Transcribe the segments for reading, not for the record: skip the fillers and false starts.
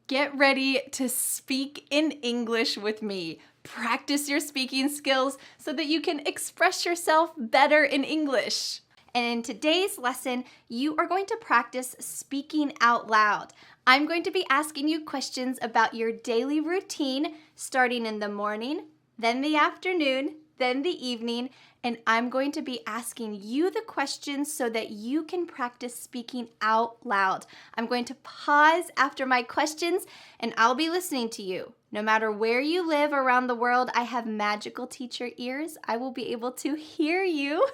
Get ready to speak in English with me. Practice your speaking skills so that you can express yourself better in English. And in today's lesson, you are going to practice speaking out loud. I'm going to be asking you questions about your daily routine, starting in the morning, then the afternoon, then the evening, and I'm going to be asking you the questions so that you can practice speaking out loud. I'm going to pause after my questions and I'll be listening to you. No matter where you live around the world, I have magical teacher ears. I will be able to hear you.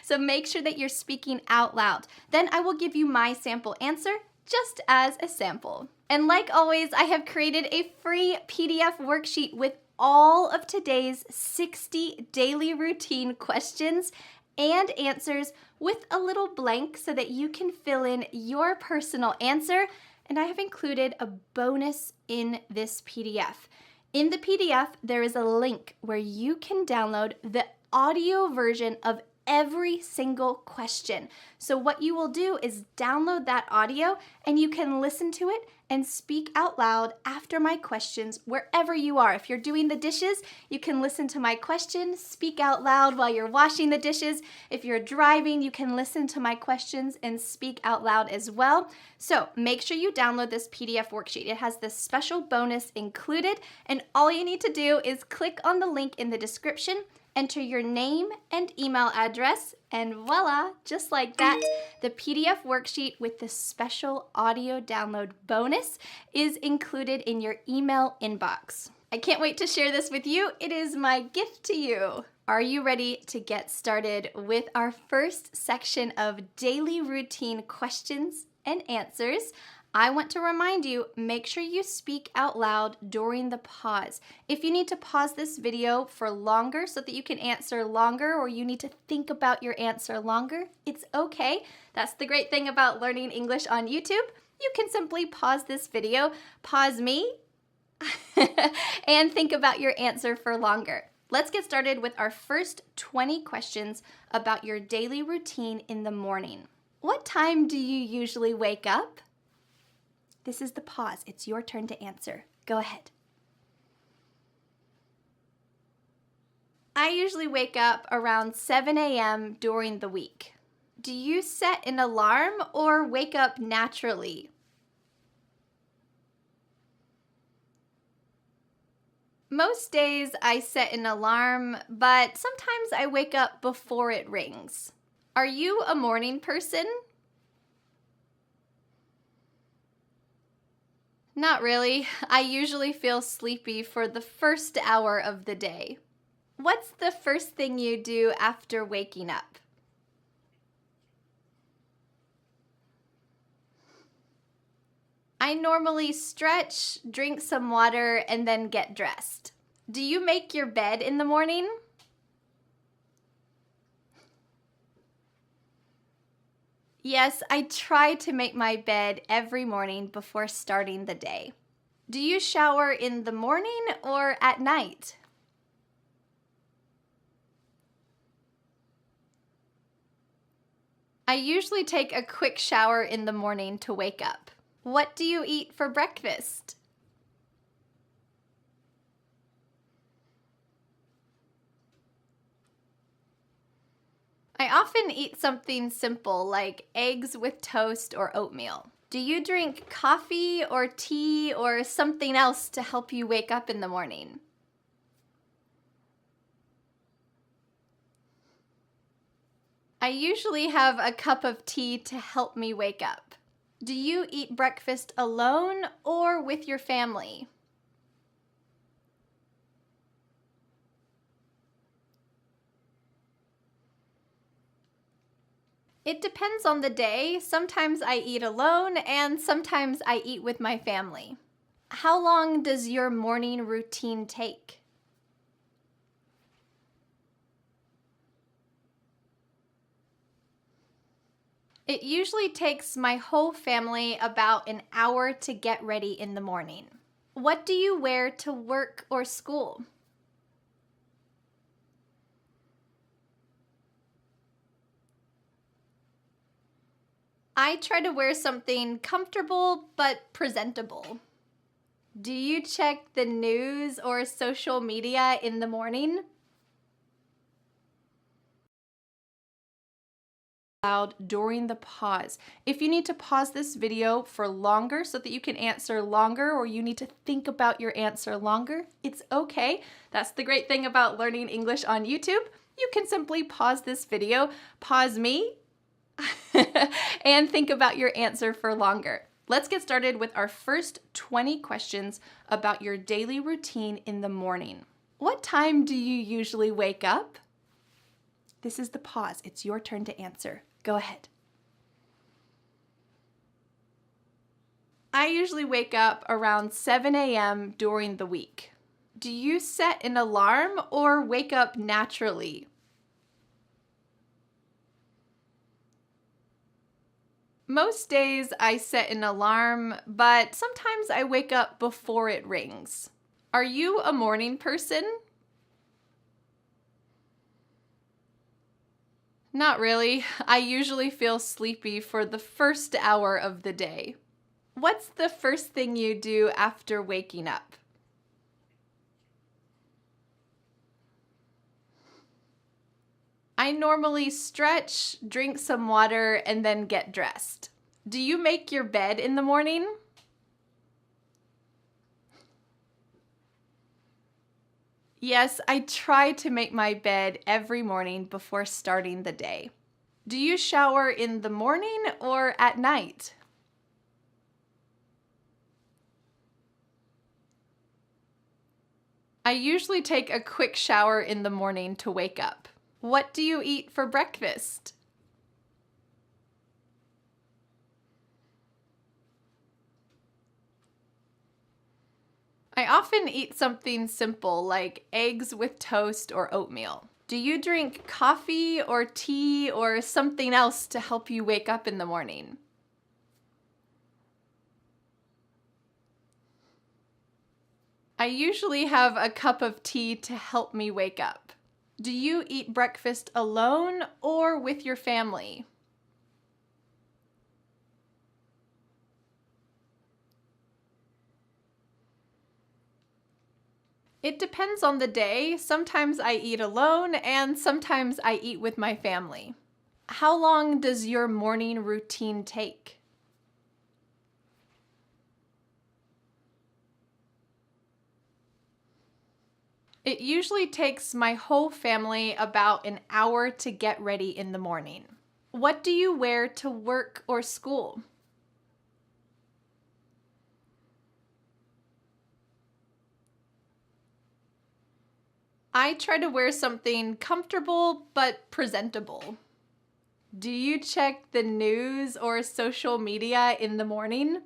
So make sure that you're speaking out loud. Then I will give you my sample answer just as a sample. And like always, I have created a free PDF worksheet with all of today's 60 daily routine questions and answers with a little blank so that you can fill in your personal answer. And I have included a bonus in this PDF. In the PDF, there is a link where you can download the audio version of every single question. So what you will do is download that audio and you can listen to it and speak out loud after my questions wherever you are. If you're doing the dishes, you can listen to my question, speak out loud while you're washing the dishes. If you're driving, you can listen to my questions and speak out loud as well. So make sure you download this PDF worksheet. It has this special bonus included, and all you need to do is click on the link in the description, enter your name and email address, and voila, just like that, the PDF worksheet with the special audio download bonus is included in your email inbox. I can't wait to share this with you. It is my gift to you. Are you ready to get started with our first section of daily routine questions and answers? I want to remind you, make sure you speak out loud during the pause. If you need to pause this video for longer so that you can answer longer, or you need to think about your answer longer, it's okay. That's the great thing about learning English on YouTube. You can simply pause this video, pause me, and think about your answer for longer. Let's get started with our first 20 questions about your daily routine in the morning. What time do you usually wake up? This is the pause. It's your turn to answer. Go ahead. I usually wake up around 7 a.m. during the week. Do you set an alarm or wake up naturally? Most days I set an alarm, but sometimes I wake up before it rings. Are you a morning person? Not really. I usually feel sleepy for the first hour of the day. What's the first thing you do after waking up? I normally stretch, drink some water, and then get dressed. Do you make your bed in the morning? Yes, I try to make my bed every morning before starting the day. Do you shower in the morning or at night? I usually take a quick shower in the morning to wake up. What do you eat for breakfast? I often eat something simple like eggs with toast or oatmeal. Do you drink coffee or tea or something else to help you wake up in the morning? I usually have a cup of tea to help me wake up. Do you eat breakfast alone or with your family? It depends on the day. Sometimes I eat alone and sometimes I eat with my family. How long does your morning routine take? It usually takes my whole family about an hour to get ready in the morning. What do you wear to work or school? I try to wear something comfortable but presentable. Do you check the news or social media in the morning? Loud during the pause. If you need to pause this video for longer so that you can answer longer, or you need to think about your answer longer, it's okay. That's the great thing about learning English on YouTube. You can simply pause this video, pause me, and think about your answer for longer. Let's get started with our first 20 questions about your daily routine in the morning. What time do you usually wake up? This is the pause. It's your turn to answer. Go ahead. I usually wake up around 7 a.m. during the week. Do you set an alarm or wake up naturally? Most days I set an alarm, but sometimes I wake up before it rings. Are you a morning person? Not really. I usually feel sleepy for the first hour of the day. What's the first thing you do after waking up? I normally stretch, drink some water, and then get dressed. Do you make your bed in the morning? Yes, I try to make my bed every morning before starting the day. Do you shower in the morning or at night? I usually take a quick shower in the morning to wake up. What do you eat for breakfast? I often eat something simple like eggs with toast or oatmeal. Do you drink coffee or tea or something else to help you wake up in the morning? I usually have a cup of tea to help me wake up. Do you eat breakfast alone or with your family? It depends on the day. Sometimes I eat alone and sometimes I eat with my family. How long does your morning routine take? It usually takes my whole family about an hour to get ready in the morning. What do you wear to work or school? I try to wear something comfortable but presentable. Do you check the news or social media in the morning?